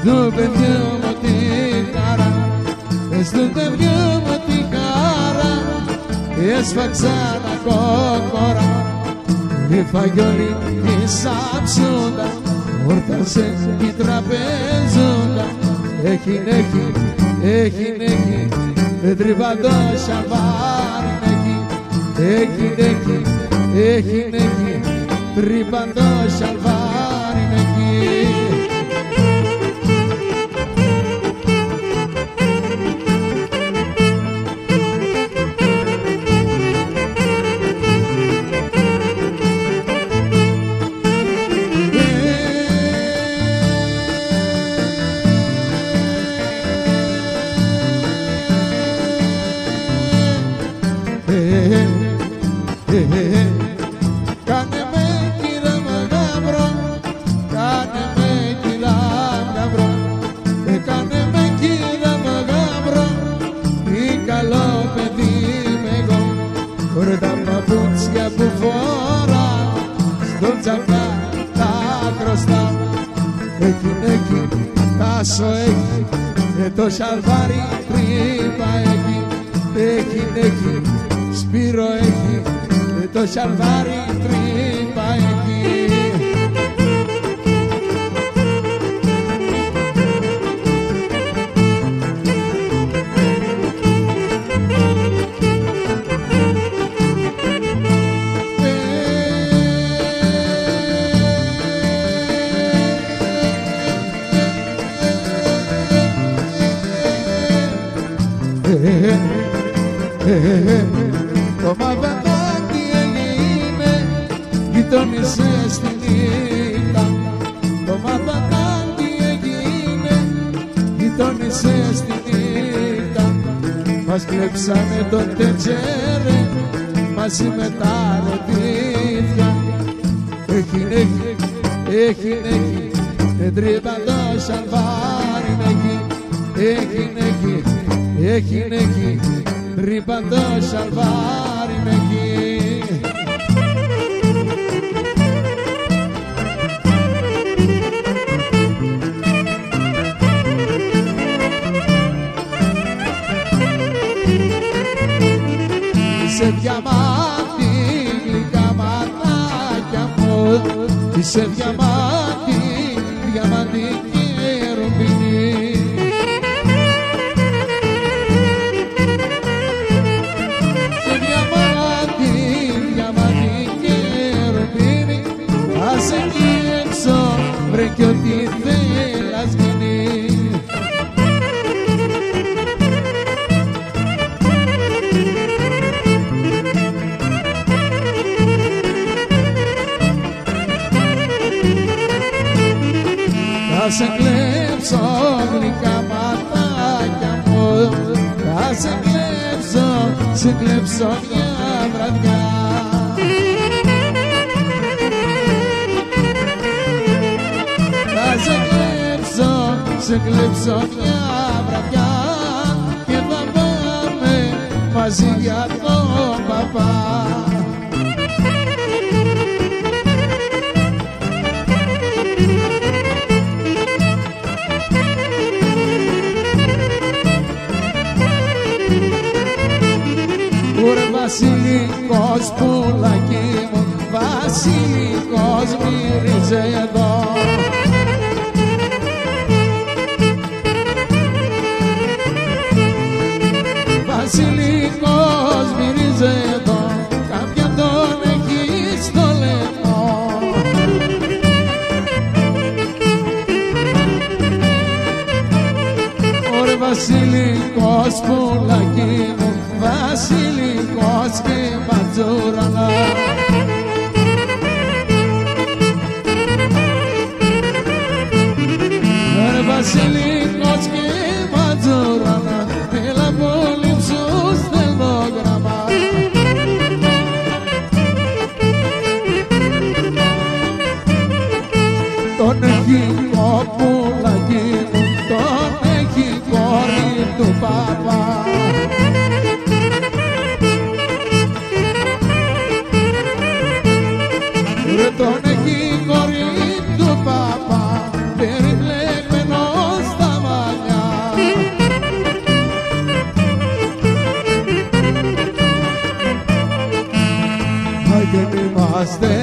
του παιδιού μου τη χαρά, του παιδιού μου τη χαρά, έσφαξα τα κόκορα, η φαγιόλη η σαψούντα, όρτασε η τραπεζούντα, έχει, τρυπαντό σαλβάρι έχει, τρυπαντό σαλβάρι εκεί. Κάνε με κύρα μαγαμπρό, κάνε με κύρα μαγαμπρό, κάνε με κύρα μαγαμπρό, τι καλό παιδί είμαι εγώ. Ωραία τα παπούτσια που φορά, στον τσακά τα χρωστά, έχει, τάσο έχει, το σαλβάρι τρύπα έχει, Σπύρο έχει, το σαλβάρι τρύπα εκεί. Το μαυρατάκι έγινε, γειτόνισε στη νύχτα. Το μαυρατάκι έγινε, γειτόνισε στη νύχτα. Μας κλέψανε το τετζέρε, μαζί με τα ροτίδια. Έχει, τρύπαντο σαλβάρι έχει, τρύπαντο σαλβάρι εκεί. Είσαι διαμάτι γλυκά ματάκια μου, είσαι διαμάτι, διαμαντική ρουμπινή. Ας εκεί έξω βρε κι ό,τι θέλας γίνει. Θα σε κλέψω γλυκά ματάκια μου, θα σε κλέψω μια βραδιά. Σε κλέψω μια βραδιά και θα πάμε μαζί για τον παπά. Ωρε βασιλικός πουλάκι μου, βασιλικός μύριζε εδώ. Βασιλικός μυρίζει εδώ, κάποια τον έχει στο λαιμό. Ωρε βασιλικός πουλάκι μου, βασιλικός και ματζούραλα. Ωρε βασιλικός και ματζούραλα, έλα πολύ τον έχει ο πουλάκι μου, τον έχει κόρη του παπά. Ρε τον έχει κόρη του παπά, περιπλέκμενος είμαστε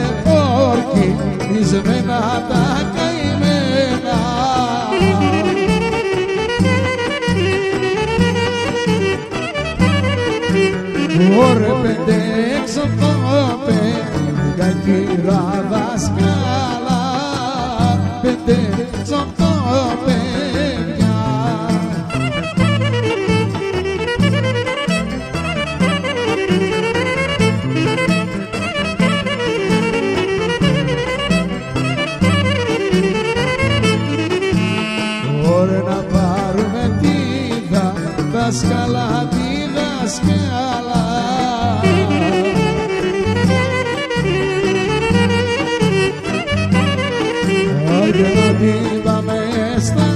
όρκοι ισμένα τα καημένα. Ωρε πέντε έξω το παιδιά κύρα δασκάλα, πέντε έξω το παιδιά. Ωρε να πάρουμε τη δασκάλα, τη δασκάλα. Να την πάμε στα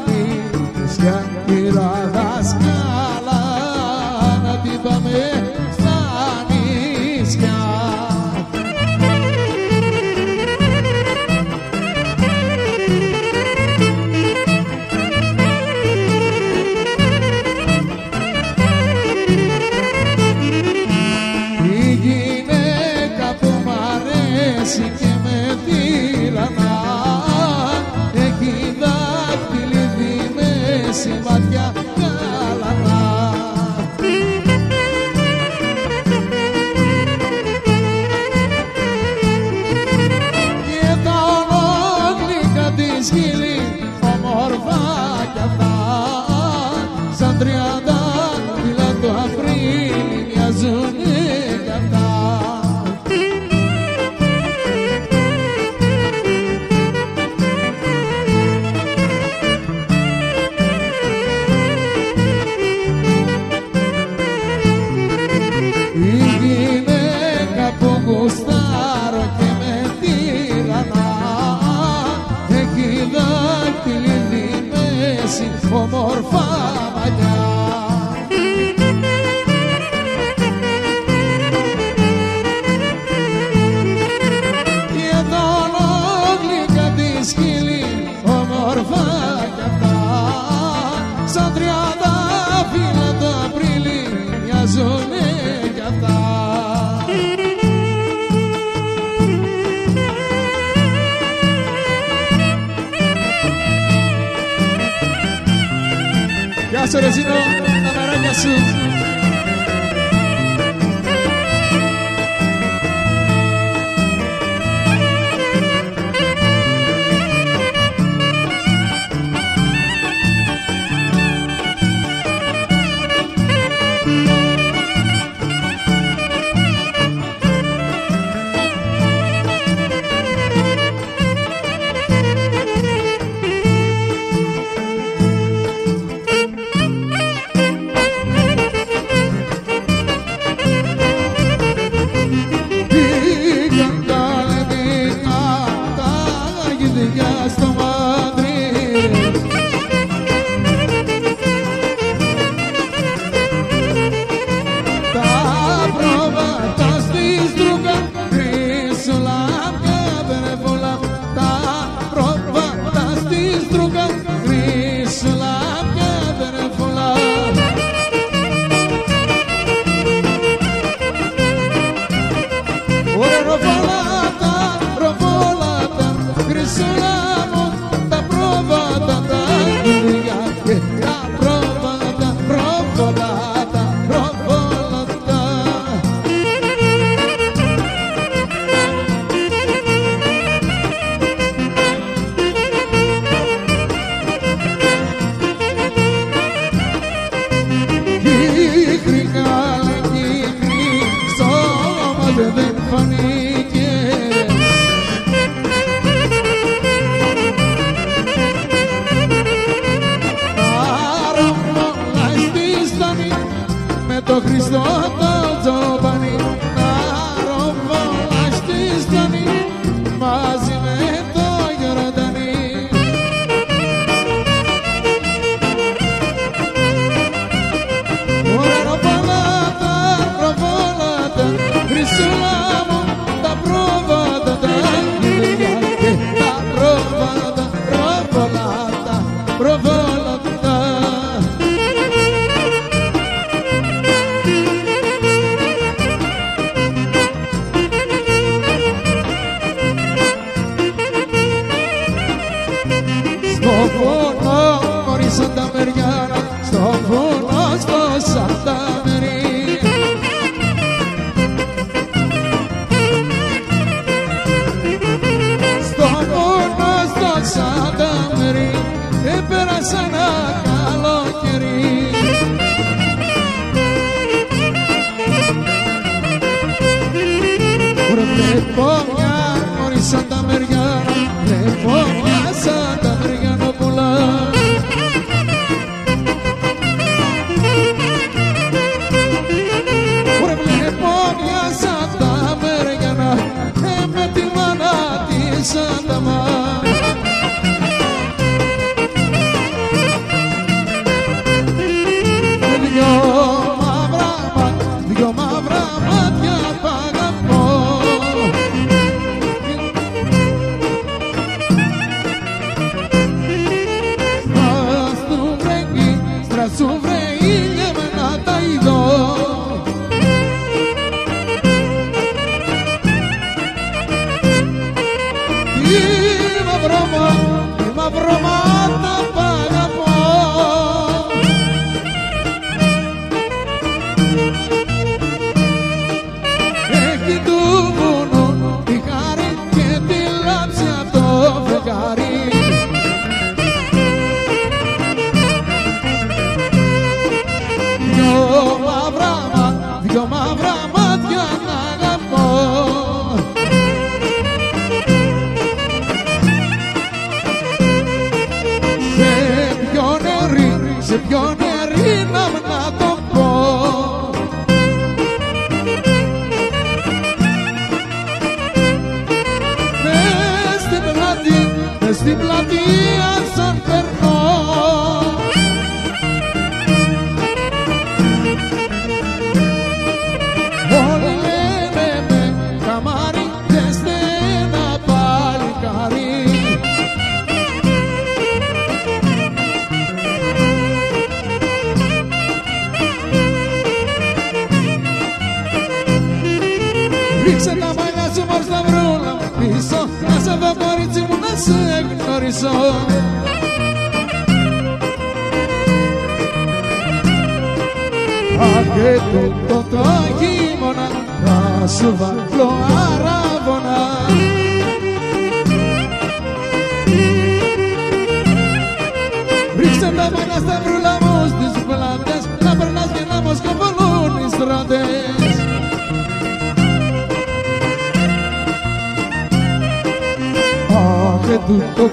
νησιά, κύρα δασκάλα, να την πάμε στα νησιά. Η γυναίκα που μ' αρέσει και με τυραννά, μάτια γαλανά. Και τα ολόγλυκα της χείλη όμορφα κι αυτά, σαν 30 φύλλα το Απρίλη μοιάζουνε κι αυτά. Γουστάρω και με τυραννά, έχει δάκτυλη τη μέση, όμορφα μαλλιά. Και τα ολόγλυκα της χείλη όμορφα κι αυτά, σαν 30 φύλλα το Απρίλη μοιάζουνε κι αυτά. Γεια σου ρε Ζήνο, τα μεράκια σου. Στο βουνό μωρή Σάντα Μαριάννα, στο βουνό στο Σάντα Μαρία. Στο βουνό στο Σάντα Μαρία έπερασα ένα καλοκαίρι. Βλέπω μια μωρή Σάντα Μαριάννα, βλέπω μια Σάντα Μαριανόπουλα. Βλέπω μια Σάντα Μαριάννα με τη μάνα της Σάντα Μαριάννα. Δυο μαύρα μάτια π' αγαπώ. Στρασού βρε ήλιε με να τα ειδώ. Η μαυρομάτα π' αγαπώ. Έχει του βουνού τη χάρη και τη λάψη απ' το φεγγάρι. Δυο μαύρα μάτια να αγαπώ. Σε ποιο νερί να το πω. Μες στην πλατεία σαν περνώ. Όλοι λένε με καμάρι και στένα παλικάρι. Ρίξε τα μαλλιά σου μωρ στα βρούλα μου πίσω, να σε δω κορίτσι μου να σε γνωρίσω. Και το χειμώνα θα σου βάλω αράβωνα. Ρίξε τα μαλλιά στα βρούλα μου στις πλάτες, να περνάς και να μας κοβολούν οι στράτες. Και το